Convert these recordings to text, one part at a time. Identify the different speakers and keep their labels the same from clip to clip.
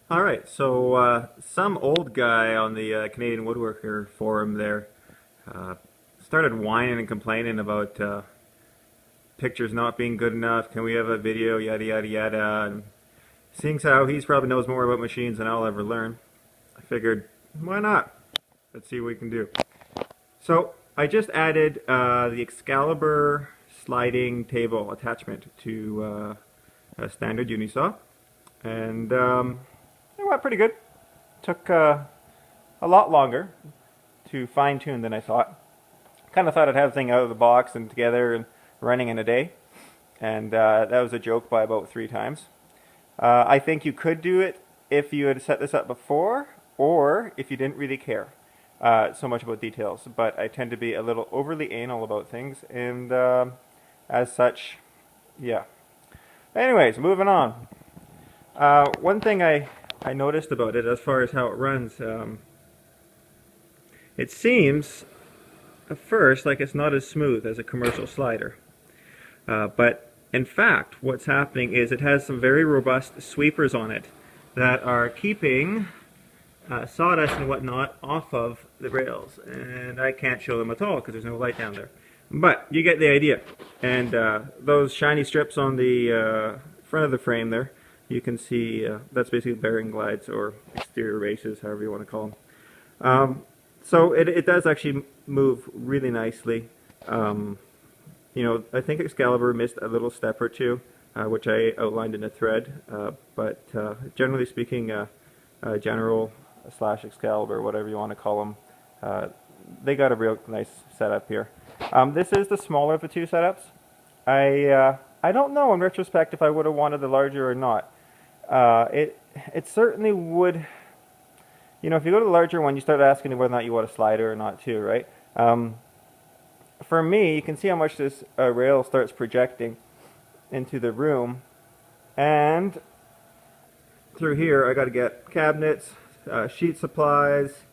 Speaker 1: Alright, so some old guy on the Canadian Woodworker forum there uh, started whining and complaining about pictures not being good enough. Can we have a video? Yada yada yada. And seeing as how he's probably knows more about machines than I'll ever learn, I figured, why not? Let's see what we can do. So I just added the Excalibur sliding table attachment to a standard Unisaw, and it went pretty good. Took a lot longer to fine tune than I thought. Kind of thought I'd have the thing out of the box and together and running in a day, and that was a joke by about 3 times. I think you could do it if you had set this up before, or if you didn't really care so much about details. But I tend to be a little overly anal about things, and as such, yeah. Anyways, moving on. One thing I noticed about it, as far as how it runs, it seems at first like it's not as smooth as a commercial slider. But in fact, what's happening is it has some very robust sweepers on it that are keeping sawdust and whatnot off of the rails. And I can't show them at all because there's no light down there. But you get the idea. And those shiny strips on the front of the frame there, you can see that's basically bearing glides or exterior races, however you want to call them. So it does actually move really nicely. You know, I think Excalibur missed a little step or two, which I outlined in a thread. But generally speaking, General / Excalibur, whatever you want to call them, they got a real nice setup here. This is the smaller of the 2 setups. I don't know in retrospect if I would have wanted the larger or not. It certainly would. You know, if you go to the larger one, you start asking whether or not you want a slider or not too, right? For me, you can see how much this rail starts projecting into the room. And through here, I got to get cabinets, sheet supplies,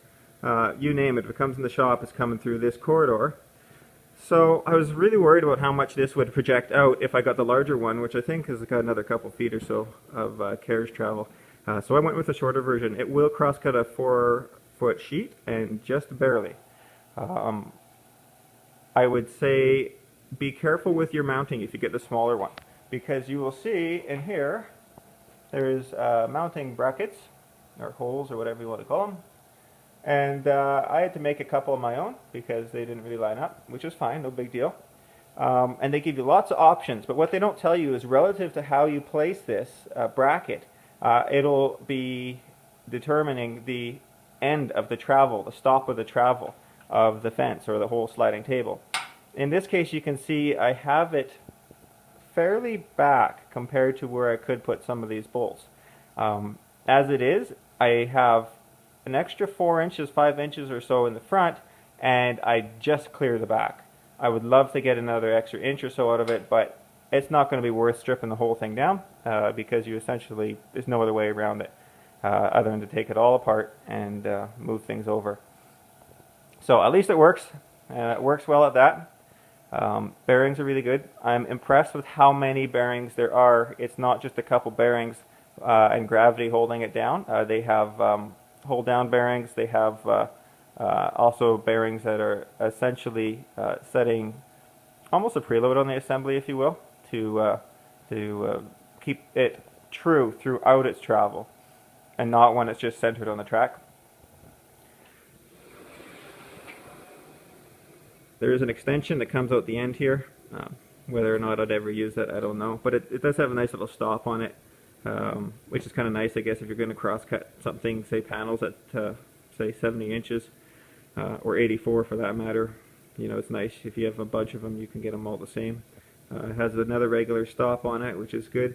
Speaker 1: you name it. If it comes in the shop, it's coming through this corridor. So I was really worried about how much this would project out if I got the larger one, which I think has got another couple feet or so of carriage travel. So I went with the shorter version. It will cross-cut a 4-foot sheet, and just barely. I would say be careful with your mounting if you get the smaller one, because you will see in here there's mounting brackets, or holes, or whatever you want to call them. And I had to make a couple of my own because they didn't really line up, which is fine, no big deal. And they give you lots of options, but what they don't tell you is relative to how you place this bracket, it'll be determining the end of the travel, the stop of the travel of the fence or the whole sliding table. In this case, you can see I have it fairly back compared to where I could put some of these bolts. As it is, I have an extra 4 inches, 5 inches or so in the front, and I just clear the back. I would love to get another extra inch or so out of it, but it's not going to be worth stripping the whole thing down because you essentially, there's no other way around it other than to take it all apart and move things over. So at least it works. It works well at that. Bearings are really good. I'm impressed with how many bearings there are. It's not just a couple bearings and gravity holding it down. They have hold down bearings. They have also bearings that are essentially setting almost a preload on the assembly, if you will, to keep it true throughout its travel and not when it's just centered on the track. There is an extension that comes out the end here. Whether or not I'd ever use that, I don't know. But it does have a nice little stop on it, which is kind of nice, I guess, if you're going to cross-cut something, say panels at, say, 70 inches, or 84 for that matter. You know, it's nice. If you have a bunch of them, you can get them all the same. It has another regular stop on it, which is good.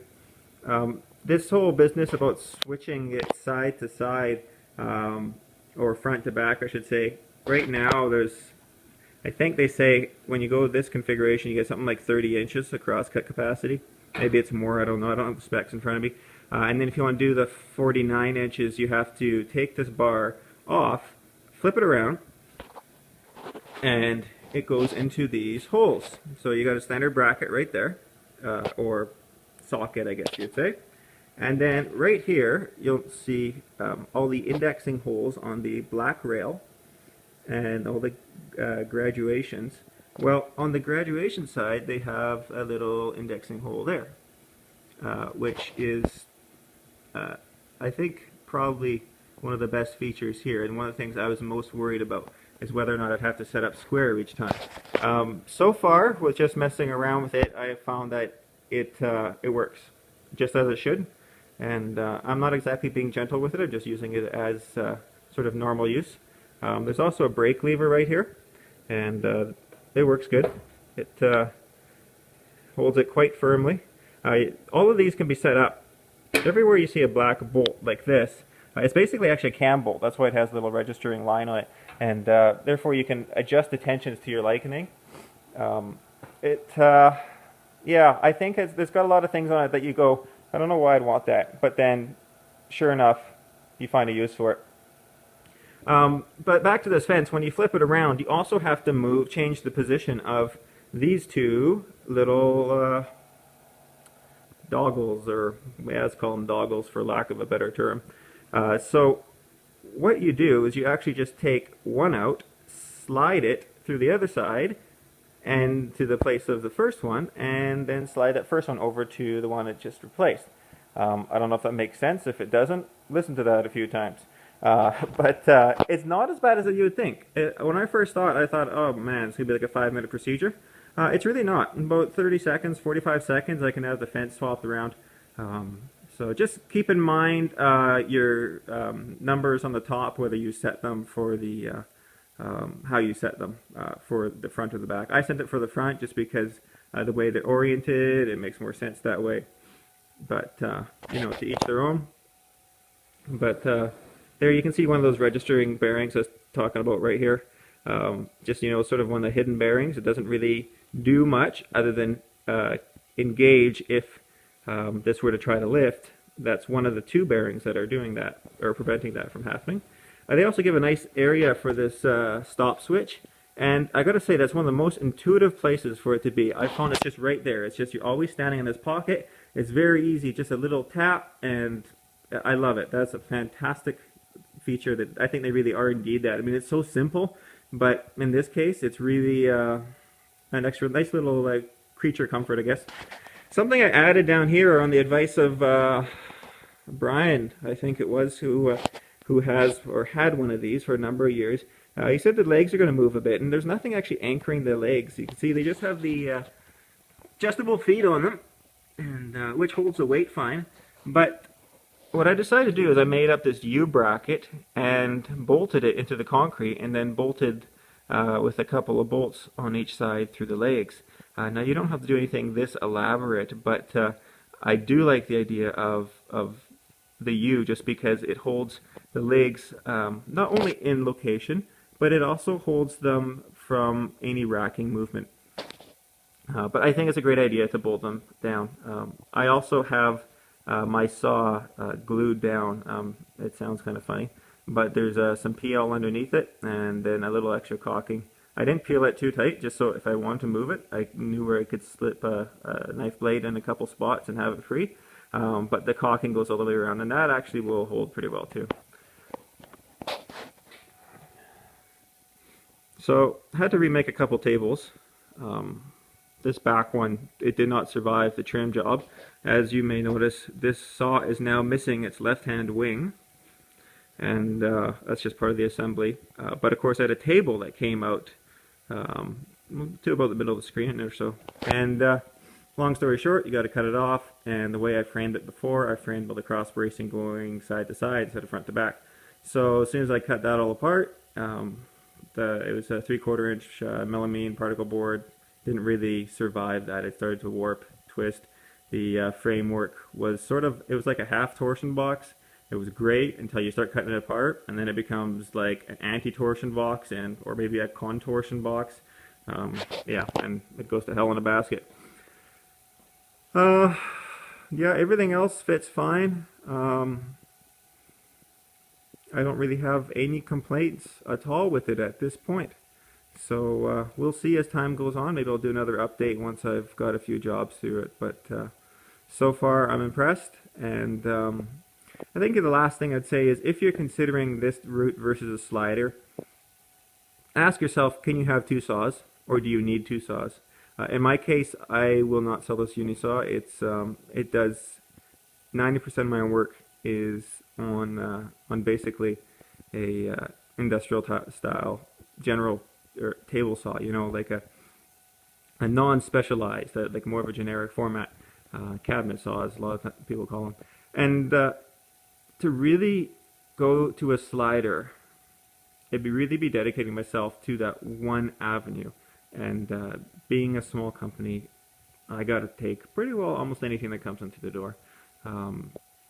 Speaker 1: This whole business about switching it side to side, or front to back, I should say, right now there's, I think they say when you go with this configuration, you get something like 30 inches of cross-cut capacity. Maybe it's more, I don't know, I don't have the specs in front of me. And then if you want to do the 49 inches, you have to take this bar off, flip it around, and it goes into these holes. So you got a standard bracket right there, or socket, I guess you'd say. And then right here, you'll see all the indexing holes on the black rail and all the graduations. Well, on the graduation side, they have a little indexing hole there, which is, I think, probably one of the best features here. And one of the things I was most worried about is whether or not I'd have to set up square each time. So far, with just messing around with it, I have found that it works just as it should. And I'm not exactly being gentle with it. I'm just using it as sort of normal use. There's also a brake lever right here, and it works good. It holds it quite firmly. All of these can be set up. Everywhere you see a black bolt like this, it's basically actually a cam bolt. That's why it has a little registering line on it, and therefore you can adjust the tensions to your liking. Yeah, I think it's got a lot of things on it that you go, I don't know why I'd want that, but then, sure enough, you find a use for it. But back to this fence, when you flip it around, you also have to change the position of these two little doggles, or let's call them doggles for lack of a better term. So what you do is you actually just take one out, slide it through the other side, and to the place of the first one, and then slide that first one over to the one it just replaced. I don't know if that makes sense. If it doesn't, listen to that a few times. But it's not as bad as you would think. When I first saw it, I thought, oh man, it's going to be like a 5-minute procedure. It's really not. In about 30 seconds, 45 seconds, I can have the fence swapped around. So just keep in mind your numbers on the top, whether you set them for the how you set them for the front or the back. I sent it for the front just because the way they're oriented, it makes more sense that way. But you know, to each their own. But there you can see one of those registering bearings I was talking about right here. Just, you know, sort of one of the hidden bearings. It doesn't really do much other than engage if this were to try to lift. That's one of the two bearings that are doing that, or preventing that from happening. They also give a nice area for this stop switch, and I gotta say that's one of the most intuitive places for it to be. I found it's just right there. It's just, you're always standing in this pocket. It's very easy, just a little tap, and I love it. That's a fantastic feature that I think they really are indeed that. I mean, it's so simple, but in this case, it's really an extra nice little creature comfort, I guess. Something I added down here on the advice of Brian, I think it was, who has or had one of these for a number of years. He said the legs are going to move a bit, and there's nothing actually anchoring the legs. You can see they just have the adjustable feet on them, and which holds the weight fine. But what I decided to do is I made up this U-bracket and bolted it into the concrete, and then bolted with a couple of bolts on each side through the legs. Now you don't have to do anything this elaborate, but I do like the idea of the U just because it holds the legs not only in location, but it also holds them from any racking movement. But I think it's a great idea to bolt them down. I also have my saw glued down. It sounds kind of funny, but there's some PL underneath it, and then a little extra caulking. I didn't peel it too tight, just so if I wanted to move it, I knew where I could slip a knife blade in a couple spots and have it free. But the caulking goes all the way around, and that actually will hold pretty well too. So I had to remake a couple tables. This back one, it did not survive the trim job. As you may notice, this saw is now missing its left-hand wing, and that's just part of the assembly. But of course I had a table that came out to about the middle of the screen or so. And long story short, you got to cut it off, and the way I framed it before, I framed with the cross bracing going side to side instead of front to back. So as soon as I cut that all apart, it was a 3/4 inch melamine particle board. Didn't really survive that. It started to warp, twist. The framework was sort of, it was like a half torsion box. It was great until you start cutting it apart, and then it becomes like an anti-torsion box, or maybe a contortion box. Yeah, and it goes to hell in a basket. Yeah, everything else fits fine. I don't really have any complaints at all with it at this point. So we'll see as time goes on. Maybe I'll do another update once I've got a few jobs through it. But So far, I'm impressed, and I think the last thing I'd say is if you're considering this route versus a slider, ask yourself, can you have two saws, or do you need two saws? In my case, I will not sell this Unisaw. It does 90% of my work is on basically a industrial style general or table saw, you know, like a non-specialized, like more of a generic format cabinet saw, as a lot of people call them. And to really go to a slider, it'd really be dedicating myself to that one avenue. And being a small company, I got to take pretty well almost anything that comes into the door.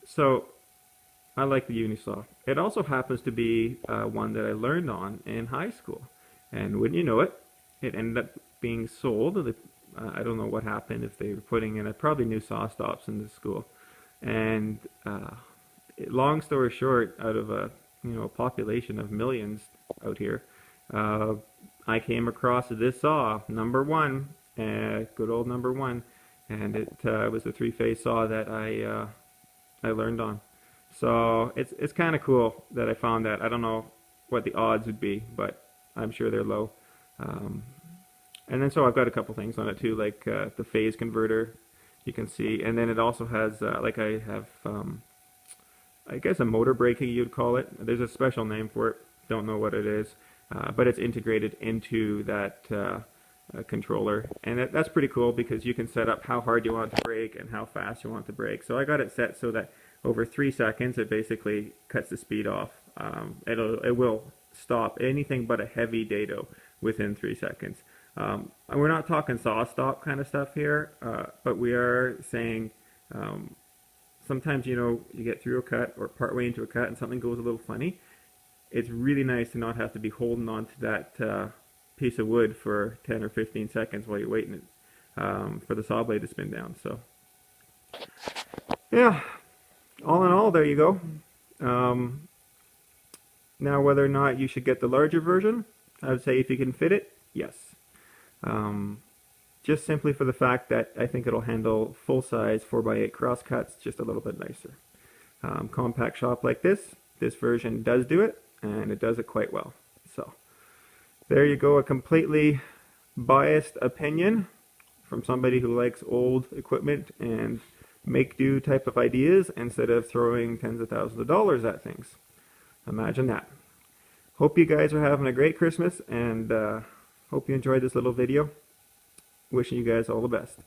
Speaker 1: So I like the Unisaw. It also happens to be one that I learned on in high school. And wouldn't you know it, it ended up being sold. I don't know what happened, if they were putting in probably new saw stops in the school. And long story short, out of a population of millions out here, I came across this saw, number one, good old number one, and it was a three-phase saw that I learned on. So it's kind of cool that I found that. I don't know what the odds would be, but I'm sure they're low. And then so I've got a couple things on it too, like the phase converter, you can see, and then it also has like I have I guess a motor braking you'd call it. There's a special name for it, don't know what it is, but it's integrated into that controller, and that's pretty cool because you can set up how hard you want to brake and how fast you want to brake. So I got it set so that over 3 seconds it basically cuts the speed off. It will stop anything but a heavy dado within 3 seconds. And we're not talking saw stop kind of stuff here, but we are saying sometimes, you get through a cut or partway into a cut and something goes a little funny. It's really nice to not have to be holding on to that piece of wood for 10 or 15 seconds while you're waiting for the saw blade to spin down. So, yeah, all in all, there you go. Now, whether or not you should get the larger version, I would say if you can fit it, yes. Just simply for the fact that I think it'll handle full-size 4x8 cross cuts just a little bit nicer. Compact shop like this version does do it, and it does it quite well. So there you go, a completely biased opinion from somebody who likes old equipment and make-do type of ideas instead of throwing tens of thousands of dollars at things. Imagine that. Hope you guys are having a great Christmas, and hope you enjoyed this little video. Wishing you guys all the best.